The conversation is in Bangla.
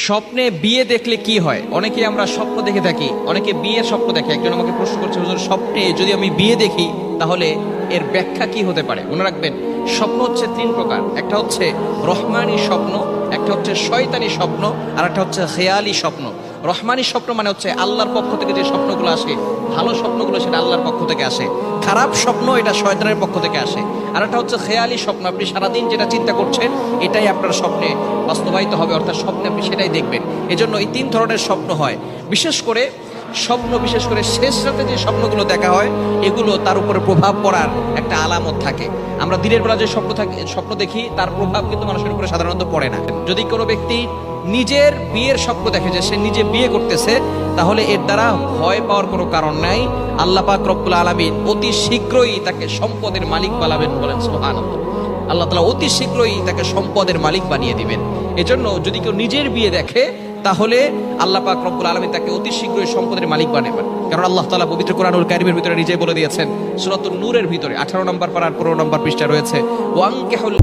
স্বপ্নে বিয়ে দেখলে কি হয়? অনেকে আমরা স্বপ্ন দেখে থাকি, অনেকে বিয়ের স্বপ্ন দেখে। একজন আমাকে প্রশ্ন করছে, হুজুর স্বপ্নে যদি আমি বিয়ে দেখি তাহলে এর ব্যাখ্যা কি হতে পারে? মনে রাখবেন, স্বপ্ন হচ্ছে তিন প্রকার। একটা হচ্ছে রহমানি স্বপ্ন, একটা হচ্ছে শয়তানি স্বপ্ন, আর একটা হচ্ছে খেয়ালি স্বপ্ন। রহমানি স্বপ্ন মানে হচ্ছে আল্লাহর পক্ষ থেকে যে স্বপ্নগুলো আসে, ভালো স্বপ্নগুলো সেটা আল্লাহর পক্ষ থেকে আসে। খারাপ স্বপ্ন এটা শয়তানের পক্ষ থেকে আসে। আর একটা হচ্ছে খেয়ালি স্বপ্ন, আপনি সারাদিন যেটা চিন্তা করছেন এটাই আপনার স্বপ্নে বাস্তবায়িত হবে, অর্থাৎ স্বপ্নে আপনি সেটাই দেখবেন। এজন্য এই তিন ধরনের স্বপ্ন হয়। বিশেষ করে শেষ রাতে যে স্বপ্নগুলো দেখা হয় এগুলো তার উপরে প্রভাব পড়ার একটা আলামত থাকে। আমরা দিনের বেলা যে স্বপ্ন দেখি তার প্রভাব কিন্তু মানুষের উপরে সাধারণত পড়ে না। যদি কোনো ব্যক্তি নিজের বিয়ের স্বপ্ন দেখে যে সে নিজে বিয়ে করতেছে, তাহলে এর দ্বারা ভয় পাওয়ার কোনো কারণ নাই। আল্লাহ পাক রব্বুল আলামিন অতি শীঘ্রই তাকে সম্পদের মালিক বানাবেন, বলেন সুবহানাল্লাহ। আল্লাহ তাআলা অতি শীঘ্রই তাকে সম্পদের মালিক বানিয়ে দিবেন। এজন্য যদি কেউ নিজের বিয়ে দেখে তাহলে আল্লাহ পাক রব্বুল আলামিন তাকে অতি শীঘ্রই সম্পদের মালিক বানাবেন। কারণ আল্লাহ তাআলা পবিত্র কোরআনুল কারীমের ভিতরে নিজে বলে দিয়েছেন, সূরাতুন নূরের ভিতরে 18 নম্বর পারার 15 নম্বর পৃষ্ঠা রয়েছে, ওয়ানকিহুল